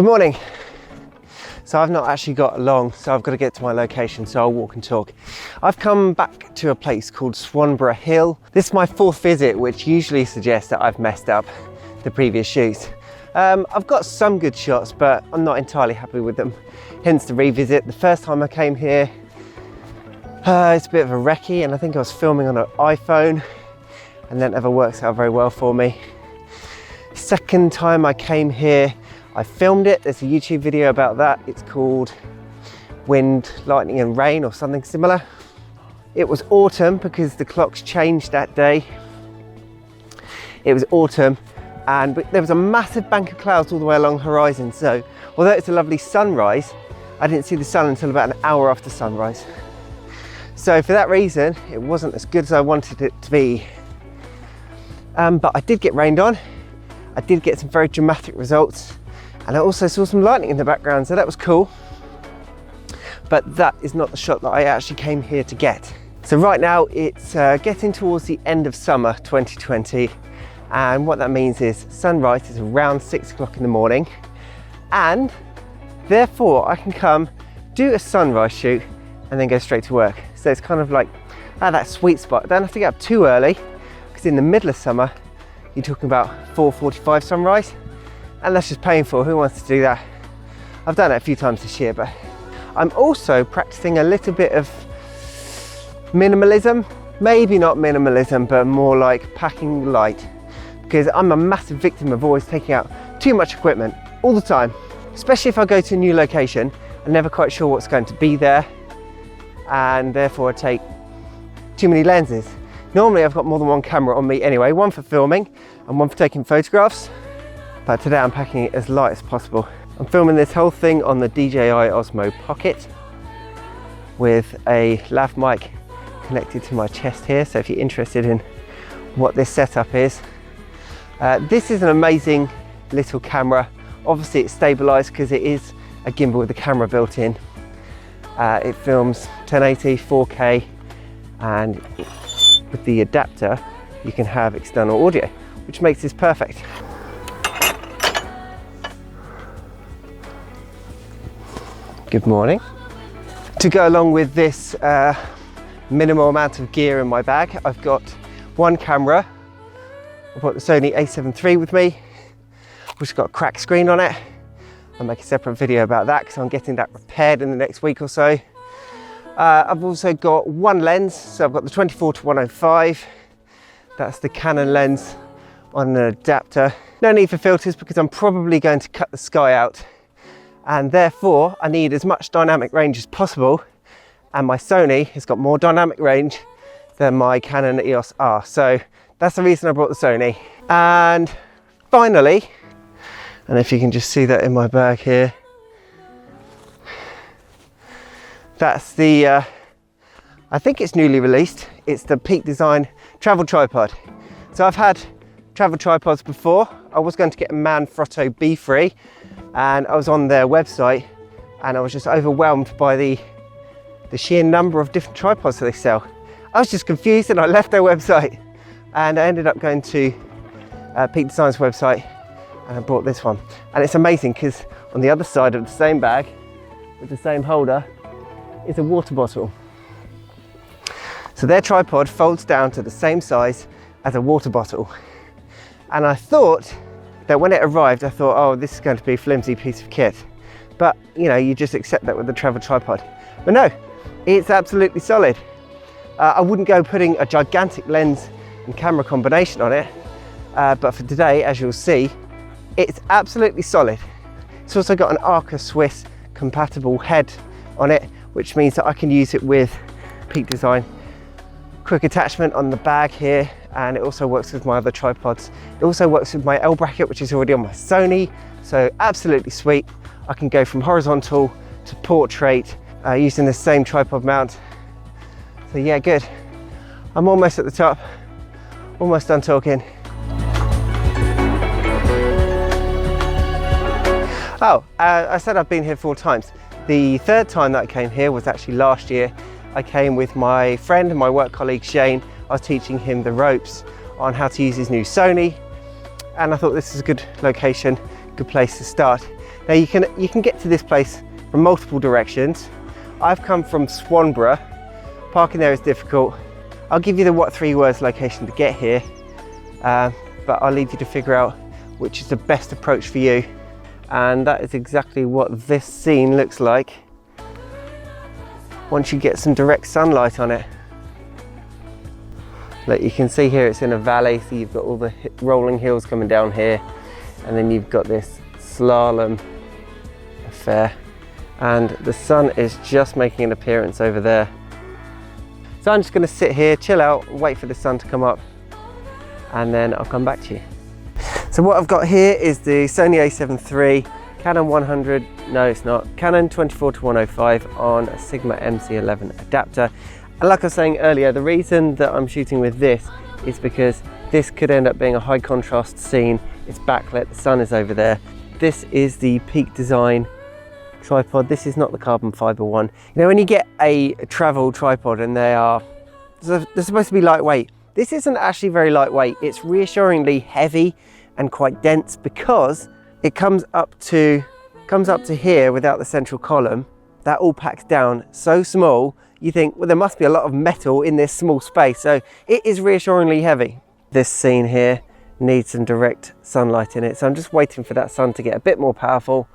Good morning. So I've not actually got long, so I've got to get to my location, so I'll walk and talk. I've come back to a place called Swanborough Hill. This is my fourth visit, which usually suggests that I've messed up the previous shoots. I've got some good shots, but I'm not entirely happy with them. Hence the revisit. The first time I came here, it's a bit of a recce, and I think I was filming on an iPhone, and that never works out very well for me. Second time I came here, I filmed it. There's a YouTube video about that. It's called Wind, Lightning and Rain or something similar. It was autumn because the clocks changed that day. It was autumn, and there was a massive bank of clouds all the way along the horizon. So although it's a lovely sunrise, I didn't see the sun until about an hour after sunrise. So for that reason, it wasn't as good as I wanted it to be. But I did get rained on. I did get some very dramatic results. And I also saw some lightning in the background, so that was cool. But that is not the shot that I actually came here to get. So right now it's getting towards the end of summer 2020. And what that means is sunrise is around 6 o'clock in the morning. And therefore I can come, do a sunrise shoot, and then go straight to work. So it's kind of like that sweet spot. I don't have to get up too early, because in the middle of summer, you're talking about 4:45 sunrise. And that's just painful. Who wants to do that? I've done it a few times this year, but I'm also practicing a little bit of minimalism. Maybe not minimalism, but more like packing light, because I'm a massive victim of always taking out too much equipment all the time. Especially if I go to a new location, I'm never quite sure what's going to be there, and therefore I take too many lenses. Normally I've got more than one camera on me anyway, one for filming and one for taking photographs. But today I'm packing it as light as possible. I'm filming this whole thing on the DJI Osmo Pocket with a lav mic connected to my chest here. So if you're interested in what this setup is, this is an amazing little camera. Obviously it's stabilized because it is a gimbal with a camera built in. It films 1080, 4K, and with the adapter you can have external audio, which makes this perfect. Good morning. To go along with this minimal amount of gear in my bag, I've got one camera. I've got the Sony a7 III with me, which has got a cracked screen on it. I'll make a separate video about that because I'm getting that repaired in the next week or so. I've also got one lens, so I've got the 24-105. That's the Canon lens on an adapter. No need for filters because I'm probably going to cut the sky out, and therefore I need as much dynamic range as possible, and my Sony has got more dynamic range than my Canon EOS R, so that's the reason I brought the Sony. And finally, and if you can just see that in my bag here, that's the I think it's newly released, it's the Peak Design travel tripod. So I've had travel tripods before. I was going to get a Manfrotto B3, and I was on their website and I was just overwhelmed by the sheer number of different tripods that they sell. I was just confused and I left their website, and I ended up going to Peak Design's website and I bought this one. And it's amazing because on the other side of the same bag with the same holder is a water bottle. So their tripod folds down to the same size as a water bottle. And I thought that when it arrived, I thought, oh, this is going to be a flimsy piece of kit. But, you know, you just accept that with the travel tripod. But no, it's absolutely solid. I wouldn't go putting a gigantic lens and camera combination on it. But for today, as you'll see, it's absolutely solid. It's also got an Arca Swiss compatible head on it, which means that I can use it with Peak Design quick attachment on the bag here, and it also works with my other tripods. It also works with my L bracket, which is already on my Sony, so absolutely sweet. I can go from horizontal to portrait using the same tripod mount. So yeah, good. I'm almost at the top, almost done talking. Oh, I said I've been here 4 times. The third time that I came here was actually last year. I came with my friend and my work colleague Shane. I was teaching him the ropes on how to use his new Sony, and I thought this is a good location, good place to start. Now you can get to this place from multiple directions. I've come from Swanborough. Parking there is difficult. I'll give you the what 3 words location to get here, but I'll leave you to figure out which is the best approach for you. And that is exactly what this scene looks like once you get some direct sunlight on it. Like you can see here, it's in a valley, so you've got all the rolling hills coming down here, and then you've got this slalom affair, and the sun is just making an appearance over there. So I'm just going to sit here, chill out, wait for the sun to come up, and then I'll come back to you. So what I've got here is the Sony a7 III, Canon 100, no it's not, Canon 24-105 on a Sigma MC11 adapter. And like I was saying earlier, the reason that I'm shooting with this is because this could end up being a high contrast scene. It's backlit, the sun is over there. This is the Peak Design tripod. This is not the carbon fiber one. You know, when you get a travel tripod and they're supposed to be lightweight, this isn't actually very lightweight. It's reassuringly heavy and quite dense because it comes up to here without the central column. That all packs down so small, you think, well, there must be a lot of metal in this small space. So it is reassuringly heavy. This scene here needs some direct sunlight in it. So I'm just waiting for that sun to get a bit more powerful,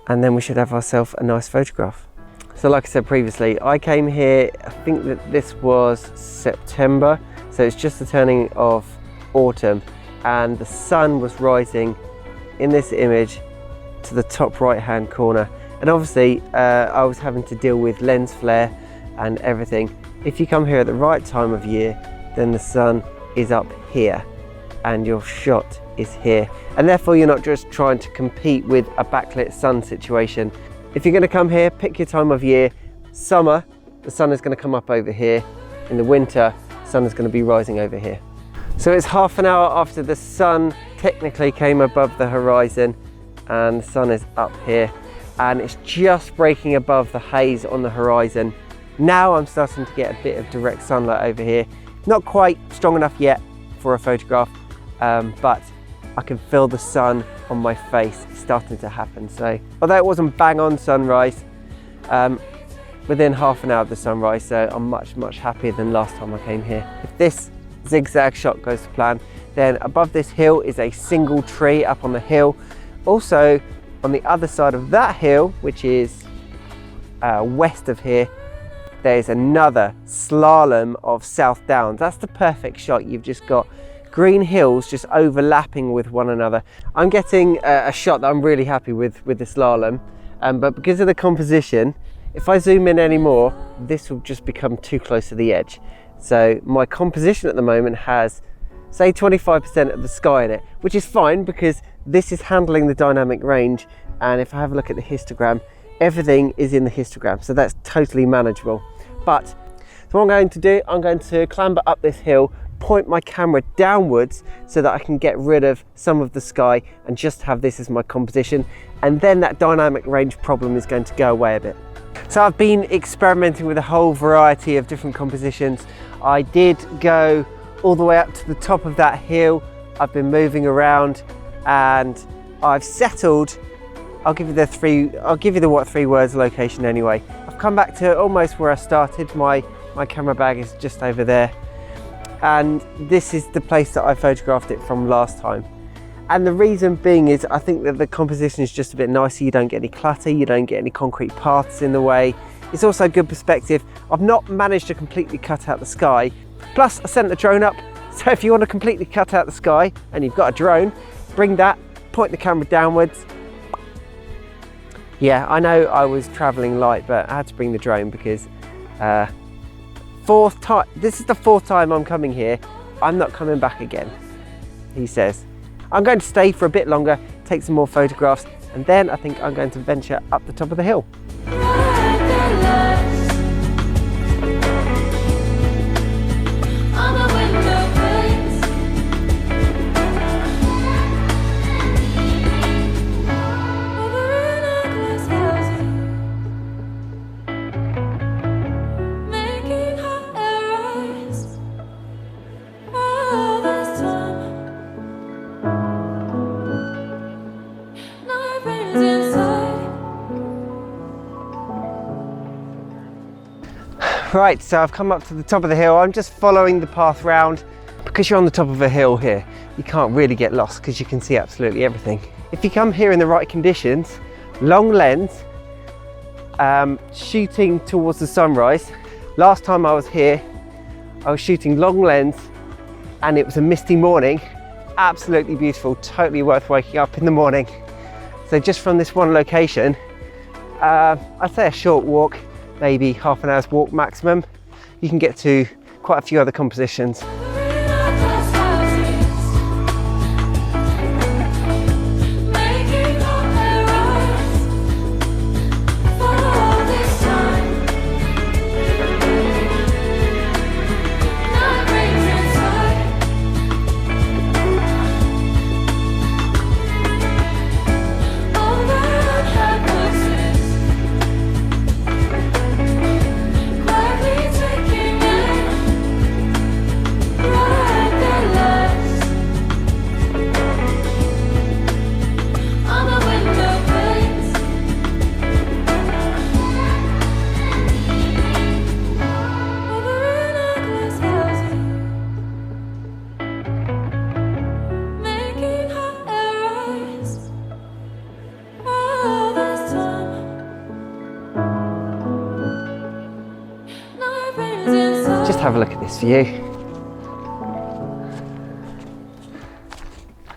and then we should have ourselves a nice photograph. So like I said previously, I came here, I think that this was September. So it's just the turning of autumn, and the sun was rising in this image to the top right hand corner. And obviously I was having to deal with lens flare and everything. If you come here at the right time of year, then the sun is up here and your shot is here. And therefore you're not just trying to compete with a backlit sun situation. If you're gonna come here, pick your time of year. Summer, the sun is gonna come up over here. In the winter, the sun is gonna be rising over here. So it's half an hour after the sun technically came above the horizon, and the sun is up here, and it's just breaking above the haze on the horizon. Now I'm starting to get a bit of direct sunlight over here. Not quite strong enough yet for a photograph, but I can feel the sun on my face starting to happen. So although it wasn't bang on sunrise, within half an hour of the sunrise, so I'm much happier than last time I came here. If this zigzag shot goes to plan, then above this hill is a single tree up on the hill. Also on the other side of that hill, which is west of here, there's another slalom of South Downs. That's the perfect shot. You've just got green hills just overlapping with one another. I'm getting a shot that I'm really happy with the slalom, but because of the composition, if I zoom in anymore, this will just become too close to the edge. So my composition at the moment has, say, 25% of the sky in it, which is fine because this is handling the dynamic range. And if I have a look at the histogram, everything is in the histogram, so that's totally manageable. But so what I'm going to do, I'm going to clamber up this hill, point my camera downwards so that I can get rid of some of the sky and just have this as my composition, and then that dynamic range problem is going to go away a bit. So I've been experimenting with a whole variety of different compositions. I did go all the way up to the top of that hill. I've been moving around and I've settled. I'll give you the what 3 words location anyway. I've come back to almost where I started. My camera bag is just over there, and this is the place that I photographed it from last time. And the reason being is I think that the composition is just a bit nicer. You don't get any clutter, you don't get any concrete paths in the way. It's also good perspective. I've not managed to completely cut out the sky. Plus I sent the drone up, so if you want to completely cut out the sky and you've got a drone, bring that, point the camera downwards. Yeah, I know I was traveling light, but I had to bring the drone because this is the 4th time I'm coming here. I'm not coming back again, he says. I'm going to stay for a bit longer, take some more photographs, and then I think I'm going to venture up the top of the hill. Night Right, so I've come up to the top of the hill. I'm just following the path round. Because you're on the top of a hill here, you can't really get lost because you can see absolutely everything. If you come here in the right conditions, long lens, shooting towards the sunrise. Last time I was here, I was shooting long lens and it was a misty morning. Absolutely beautiful, totally worth waking up in the morning. So just from this one location, I'd say a short walk, maybe half an hour's walk maximum. You can get to quite a few other compositions. Just have a look at this view.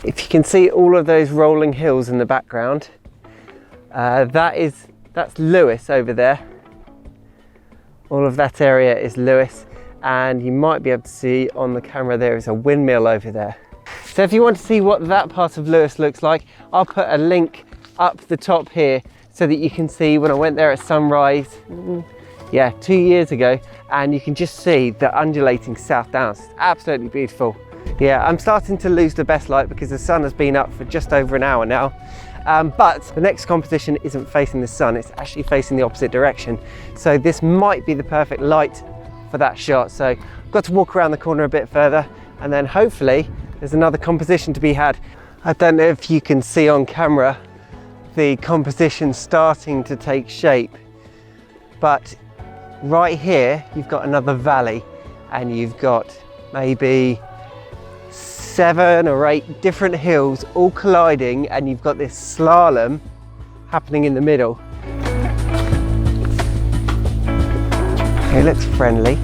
If you can see all of those rolling hills in the background, that's Lewes over there. All of that area is Lewes, and you might be able to see on the camera there is a windmill over there. So if you want to see what that part of Lewes looks like, I'll put a link up the top here so that you can see when I went there at sunrise, 2 years ago, and you can just see the undulating South Downs. It's absolutely beautiful. Yeah, I'm starting to lose the best light because the sun has been up for just over an hour now. But the next composition isn't facing the sun, it's actually facing the opposite direction. So this might be the perfect light for that shot. So I've got to walk around the corner a bit further and then hopefully there's another composition to be had. I don't know if you can see on camera the composition starting to take shape, but right here you've got another valley and you've got maybe 7 or 8 different hills all colliding, and you've got this slalom happening in the middle. It looks friendly.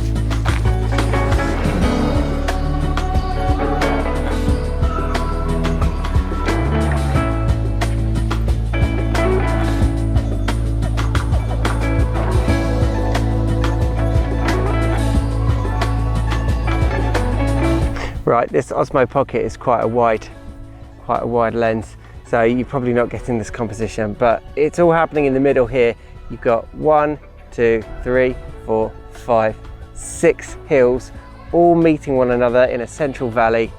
Right, this Osmo Pocket is quite a wide lens, so you're probably not getting this composition, but it's all happening in the middle here. You've got 1, 2, 3, 4, 5, 6 hills all meeting one another in a central valley.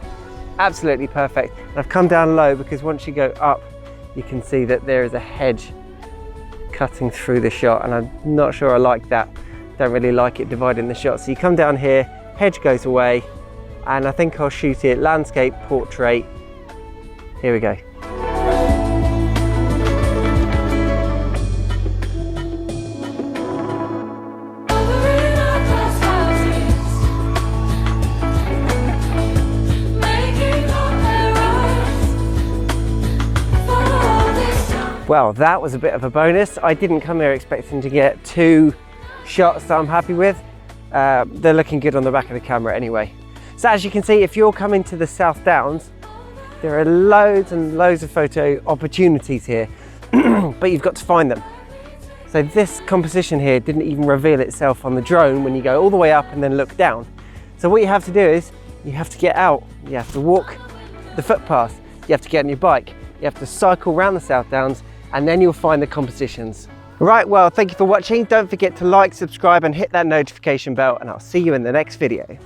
Absolutely perfect. And I've come down low because once you go up, you can see that there is a hedge cutting through the shot, and I'm not sure I like that. Don't really like it dividing the shot. So you come down here, hedge goes away, and I think I'll shoot it landscape, portrait. Here we go. Well, that was a bit of a bonus. I didn't come here expecting to get 2 shots that I'm happy with. They're looking good on the back of the camera anyway. So as you can see, if you're coming to the South Downs, there are loads and loads of photo opportunities here, but you've got to find them. So this composition here didn't even reveal itself on the drone when you go all the way up and then look down. So what you have to do is, you have to get out, you have to walk the footpath, you have to get on your bike, you have to cycle around the South Downs, and then you'll find the compositions. Right, well, thank you for watching. Don't forget to like, subscribe, and hit that notification bell, and I'll see you in the next video.